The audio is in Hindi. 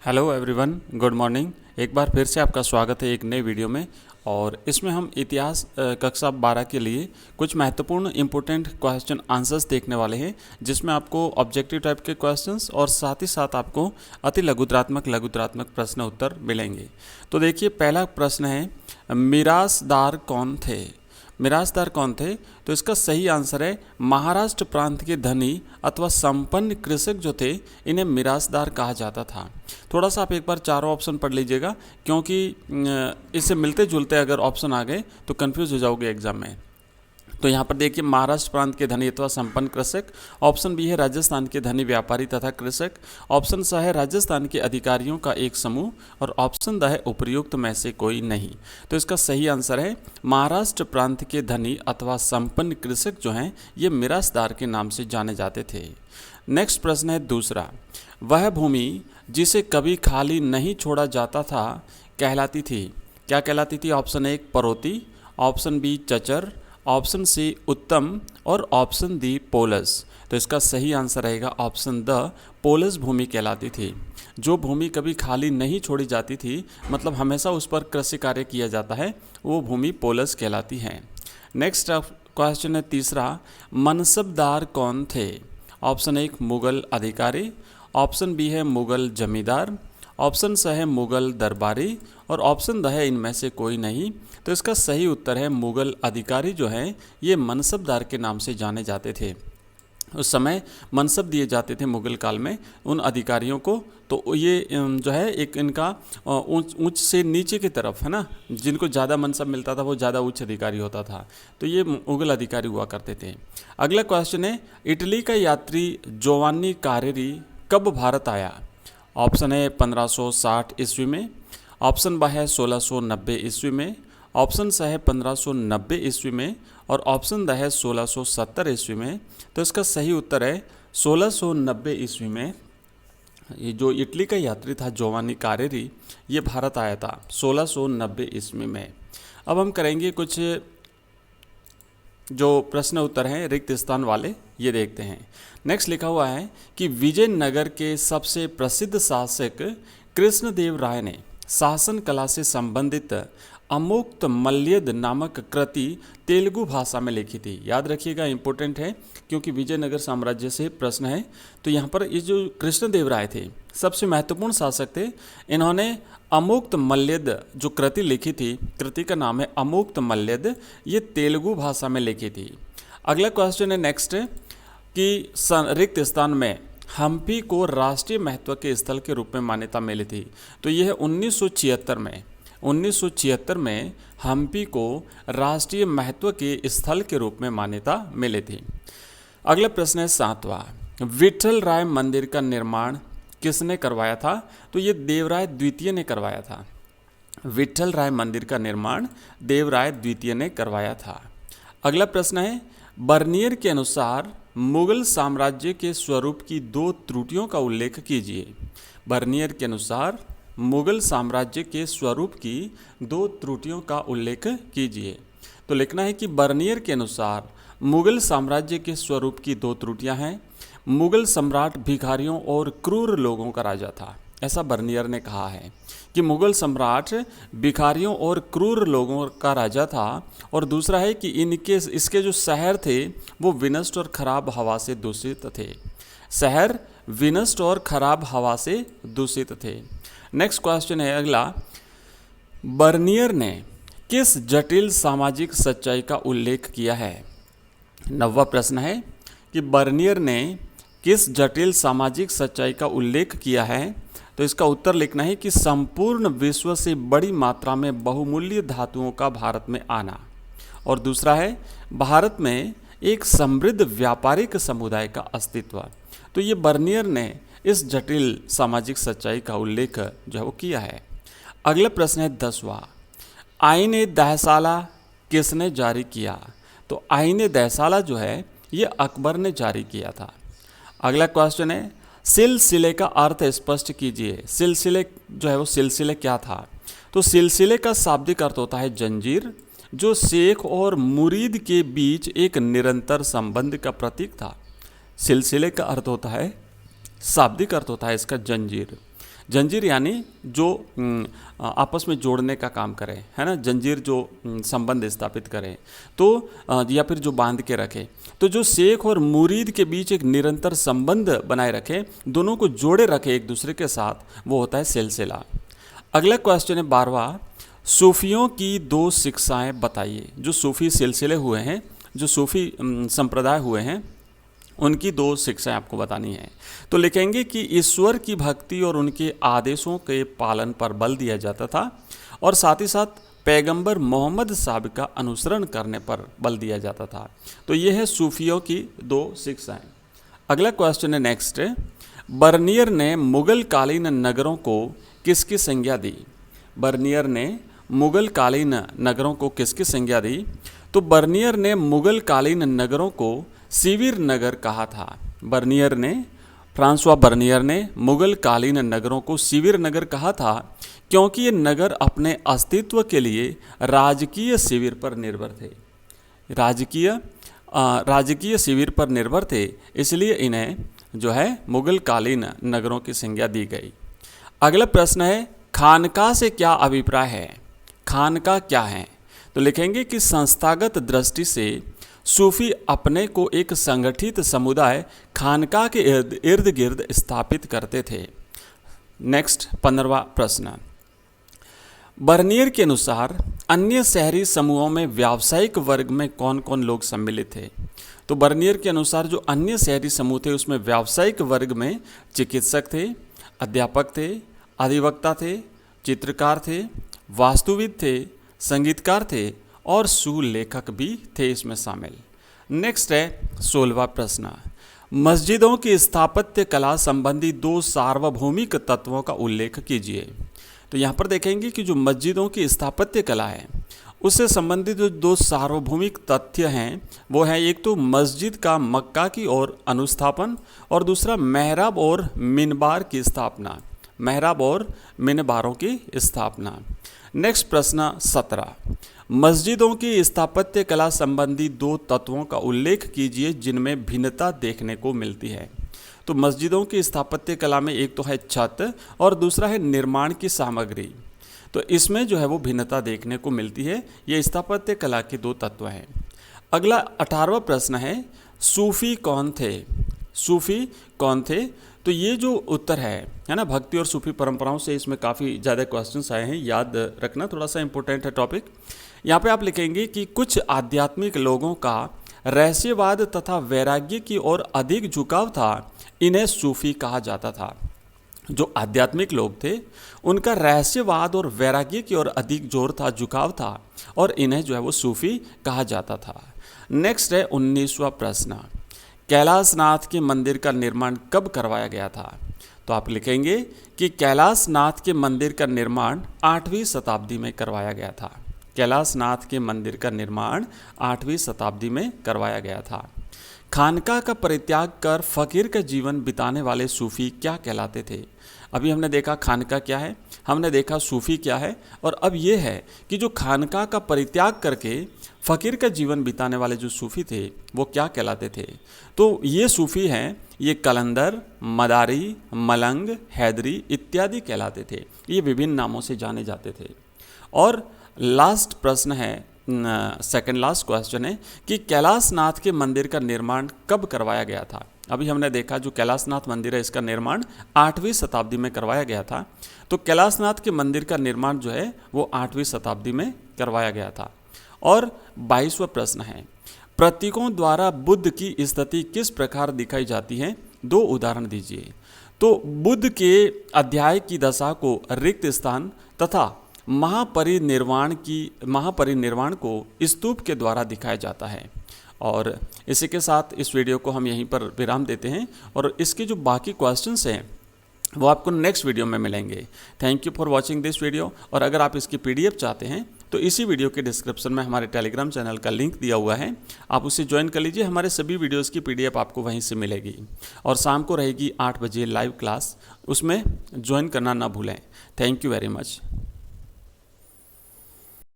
Hello everyone, good morning. एक बार फिर से आपका स्वागत है एक नए वीडियो में। और इसमें हम इतिहास कक्षा 12 के लिए कुछ महत्वपूर्ण इंपॉर्टेंट क्वेश्चन आंसर्स देखने वाले हैं, जिसमें आपको ऑब्जेक्टिव टाइप के क्वेश्चंस और साथ ही साथ आपको अति लघुतरात्मक प्रश्न उत्तर मिलेंगे। तो देखिए, पहला प्रश्न है, मिरासदार कौन थे? मिरासदार कौन थे? तो इसका सही आंसर है महाराष्ट्र प्रांत के धनी अथवा संपन्न कृषक जो थे, इन्हें मिरासदार कहा जाता था। थोड़ा सा आप एक बार चारों ऑप्शन पढ़ लीजिएगा, क्योंकि इससे मिलते जुलते अगर ऑप्शन आ गए तो कंफ्यूज हो जाओगे एग्जाम में। तो यहाँ पर देखिए, महाराष्ट्र प्रांत के धनी अथवा संपन्न कृषक। ऑप्शन बी है राजस्थान के धनी व्यापारी तथा कृषक। ऑप्शन स है राजस्थान के अधिकारियों का एक समूह। और ऑप्शन द है उपर्युक्त में से कोई नहीं। तो इसका सही आंसर है महाराष्ट्र प्रांत के धनी अथवा संपन्न कृषक जो हैं, ये मिरासदार के नाम से जाने जाते थे। नेक्स्ट प्रश्न है दूसरा, वह भूमि जिसे कभी खाली नहीं छोड़ा जाता था कहलाती थी? क्या कहलाती थी? ऑप्शन ए परोती, ऑप्शन बी चचर, ऑप्शन सी उत्तम और ऑप्शन डी पोलस। तो इसका सही आंसर रहेगा ऑप्शन द, पोलस भूमि कहलाती थी। जो भूमि कभी खाली नहीं छोड़ी जाती थी, मतलब हमेशा उस पर कृषि कार्य किया जाता है, वो भूमि पोलस कहलाती है। नेक्स्ट क्वेश्चन है तीसरा, मनसबदार कौन थे? ऑप्शन ए मुगल अधिकारी, ऑप्शन बी है मुगल जमींदार, ऑप्शन स है मुगल दरबारी और ऑप्शन द है इनमें से कोई नहीं। तो इसका सही उत्तर है मुगल अधिकारी जो हैं, ये मनसबदार के नाम से जाने जाते थे। उस समय मनसब दिए जाते थे मुगल काल में उन अधिकारियों को। तो ये जो है एक इनका ऊंच से नीचे की तरफ है ना, जिनको ज़्यादा मनसब मिलता था वो ज़्यादा उच्च अधिकारी होता था। तो ये मुगल अधिकारी हुआ करते थे। अगला क्वेश्चन है, इटली का यात्री जोवानी कारेरी कब भारत आया? ऑप्शन है 1560 ईस्वी में, ऑप्शन बी है 1690 ईस्वी में, ऑप्शन स है 1590 ईस्वी में और ऑप्शन द है 1670 ईस्वी में। तो इसका सही उत्तर है 1690 ईस्वी में। ये जो इटली का यात्री था जोवानी कारेरी, ये भारत आया था 1690 ईस्वी में। अब हम करेंगे कुछ जो प्रश्न उत्तर हैं रिक्त स्थान वाले, ये देखते हैं। नेक्स्ट लिखा हुआ है कि विजयनगर के सबसे प्रसिद्ध शासक कृष्णदेव राय ने शासन कला से संबंधित अमुक्त मल्यद नामक कृति तेलुगु भाषा में लिखी थी। याद रखिएगा, इंपॉर्टेंट है क्योंकि विजयनगर साम्राज्य से प्रश्न है। तो यहाँ पर ये जो कृष्णदेव राय थे, सबसे महत्वपूर्ण शासक थे। इन्होंने अमुक्त मल्यद जो कृति लिखी थी, कृति का नाम है अमुक्त मल्यद, ये तेलुगु भाषा में लिखी थी। अगला क्वेश्चन है नेक्स्ट कि रिक्त स्थान में हम्पी को राष्ट्रीय महत्व के स्थल के रूप में मान्यता मिली थी। तो यह है 1976 में हम्पी को राष्ट्रीय महत्व के स्थल के रूप में मान्यता मिली थी। अगला प्रश्न है सातवां, विठल राय मंदिर का निर्माण किसने करवाया था? तो ये देवराय द्वितीय ने करवाया था। विठल राय मंदिर का निर्माण देवराय द्वितीय ने करवाया था। अगला प्रश्न है, बर्नियर के अनुसार मुगल साम्राज्य के स्वरूप की दो त्रुटियों का उल्लेख कीजिए। बर्नियर के अनुसार मुगल साम्राज्य के स्वरूप की दो त्रुटियों का उल्लेख कीजिए। तो लिखना है कि बर्नियर के अनुसार मुगल साम्राज्य के स्वरूप की दो त्रुटियां हैं। मुगल सम्राट भिखारियों और क्रूर लोगों का राजा था, ऐसा बर्नियर ने कहा है कि मुगल सम्राट भिखारियों और क्रूर लोगों का राजा था। और दूसरा है कि इसके जो शहर थे वो विनष्ट और खराब हवा से दूषित थे। शहर विनष्ट और खराब हवा से दूषित थे। नेक्स्ट क्वेश्चन है अगला, बर्नियर ने किस जटिल सामाजिक सच्चाई का उल्लेख किया है? नौवां प्रश्न है कि बर्नियर ने किस जटिल सामाजिक सच्चाई का उल्लेख किया है? तो इसका उत्तर लिखना है कि संपूर्ण विश्व से बड़ी मात्रा में बहुमूल्य धातुओं का भारत में आना। और दूसरा है भारत में एक समृद्ध व्यापारिक समुदाय का अस्तित्व। तो ये बर्नियर ने इस जटिल सामाजिक सच्चाई का उल्लेख जो है वो किया है। अगला प्रश्न है 10वां, आईन दहसाला किसने जारी किया? तो आईन दहसाला जो है ये अकबर ने जारी किया था। अगला क्वेश्चन है, सिलसिले का अर्थ स्पष्ट कीजिए। सिलसिले जो है वो सिलसिले क्या था? तो सिलसिले का शाब्दिक अर्थ होता है जंजीर, जो शेख और मुरीद के बीच एक निरंतर संबंध का प्रतीक था। सिलसिले का अर्थ होता है, शाब्दिक अर्थ होता है इसका जंजीर, जंजीर यानी जो आपस में जोड़ने का काम करे, है ना, जंजीर जो संबंध स्थापित करे, तो या फिर जो बांध के रखे। तो जो शेख और मुरीद के बीच एक निरंतर संबंध बनाए रखे, दोनों को जोड़े रखे एक दूसरे के साथ, वो होता है सिलसिला। अगला क्वेश्चन है 12वां, सूफियों की 2 शिक्षाएं बताइए। जो सूफी सिलसिले हुए हैं, जो सूफी संप्रदाय हुए हैं, उनकी 2 शिक्षाएं आपको बतानी है। तो लिखेंगे कि ईश्वर की भक्ति और उनके आदेशों के पालन पर बल दिया जाता था, और साथ ही साथ पैगंबर मोहम्मद साहब का अनुसरण करने पर बल दिया जाता था। तो ये है सूफियों की 2 शिक्षाएं। अगला क्वेश्चन है नेक्स्ट, बर्नियर ने मुगल कालीन नगरों को किसकी संज्ञा दी? बर्नियर ने मुगल कालीन नगरों को किसकी संज्ञा दी? तो बर्नियर ने मुगल कालीन नगरों को सिविर नगर कहा था। बर्नियर ने, फ्रांसवा बर्नियर ने मुगल कालीन नगरों को सिविर नगर कहा था, क्योंकि ये नगर अपने अस्तित्व के लिए राजकीय शिविर पर निर्भर थे। राजकीय शिविर पर निर्भर थे, इसलिए इन्हें जो है मुगल कालीन नगरों की संज्ञा दी गई। अगला प्रश्न है, खानका से क्या अभिप्राय है? खानका क्या है? तो लिखेंगे कि संस्थागत दृष्टि से सूफी अपने को एक संगठित समुदाय खानका के इर्द गिर्द स्थापित करते थे। नेक्स्ट 15वां प्रश्न, बर्नियर के अनुसार अन्य शहरी समूहों में व्यावसायिक वर्ग में कौन कौन लोग सम्मिलित थे? तो बर्नियर के अनुसार जो अन्य शहरी समूह थे, उसमें व्यावसायिक वर्ग में चिकित्सक थे, अध्यापक थे, अधिवक्ता थे, चित्रकार थे, वास्तुविद थे, संगीतकार थे, और सुलेखक भी थे इसमें शामिल। नेक्स्ट है 16वां प्रश्न, मस्जिदों की स्थापत्य कला संबंधी 2 सार्वभौमिक तत्वों का उल्लेख कीजिए। तो यहाँ पर देखेंगे कि जो मस्जिदों की स्थापत्य कला है, उससे संबंधित जो 2 सार्वभौमिक तथ्य हैं, वो है एक तो मस्जिद का मक्का की ओर अनुस्थापन, और दूसरा मेहराब और मिनबार की स्थापना, मेहराब और मिनबारों की स्थापना। नेक्स्ट प्रश्न 17, मस्जिदों की स्थापत्य कला संबंधी 2 तत्वों का उल्लेख कीजिए जिनमें भिन्नता देखने को मिलती है। तो मस्जिदों की स्थापत्य कला में एक तो है छत और दूसरा है निर्माण की सामग्री। तो इसमें जो है वो भिन्नता देखने को मिलती है। ये स्थापत्य कला के 2 तत्व हैं। अगला 18वां प्रश्न है, सूफी कौन थे? सूफी कौन थे? तो ये जो उत्तर है ना, भक्ति और सूफी परंपराओं से इसमें काफ़ी ज़्यादा क्वेश्चंस आए हैं, याद रखना, थोड़ा सा इंपॉर्टेंट है टॉपिक। यहाँ पे आप लिखेंगे कि कुछ आध्यात्मिक लोगों का रहस्यवाद तथा वैराग्य की ओर अधिक झुकाव था, इन्हें सूफी कहा जाता था। जो आध्यात्मिक लोग थे, उनका रहस्यवाद और वैराग्य की ओर अधिक जोर था, झुकाव था, और इन्हें जो है वो सूफी कहा जाता था। नेक्स्ट है 19वां प्रश्न, कैलाशनाथ के मंदिर का निर्माण कब करवाया गया था? तो आप लिखेंगे कि कैलाशनाथ के मंदिर का निर्माण 8वीं शताब्दी में करवाया गया था। कैलाशनाथ के मंदिर का निर्माण 8वीं शताब्दी में करवाया गया था। खानका का परित्याग कर फकीर का जीवन बिताने वाले सूफी क्या कहलाते थे? अभी हमने देखा खानका क्या है, हमने देखा सूफी क्या है, और अब ये है कि जो खानका का परित्याग करके फ़कीर का जीवन बिताने वाले जो सूफ़ी थे वो क्या कहलाते थे? तो ये सूफ़ी हैं, ये कलंदर, मदारी, मलंग, हैदरी इत्यादि कहलाते थे। ये विभिन्न नामों से जाने जाते थे। और लास्ट प्रश्न है, सेकंड लास्ट क्वेश्चन है कि कैलाशनाथ के मंदिर का निर्माण कब करवाया गया था? अभी हमने देखा जो कैलाशनाथ मंदिर है इसका निर्माण 8वीं शताब्दी में करवाया गया था। तो कैलाशनाथ के मंदिर का निर्माण जो है वो 8वीं शताब्दी में करवाया गया था। और 22वां प्रश्न है, प्रतीकों द्वारा बुद्ध की स्थिति किस प्रकार दिखाई जाती है? 2 उदाहरण दीजिए। तो बुद्ध के अध्याय की दशा को रिक्त स्थान तथा महापरिनिर्वाण को स्तूप के द्वारा दिखाया जाता है। और इसी के साथ इस वीडियो को हम यहीं पर विराम देते हैं और इसके जो बाकी क्वेश्चंस हैं वो आपको नेक्स्ट वीडियो में मिलेंगे। Thank you for watching this video. और अगर आप इसकी PDF चाहते हैं तो इसी वीडियो के डिस्क्रिप्शन में हमारे टेलीग्राम चैनल का लिंक दिया हुआ है, आप उसे ज्वाइन कर लीजिए। हमारे सभी वीडियोस की PDF आपको वहीं से मिलेगी। और शाम को रहेगी 8 बजे लाइव क्लास, उसमें ज्वाइन करना ना भूलें। Thank you very much.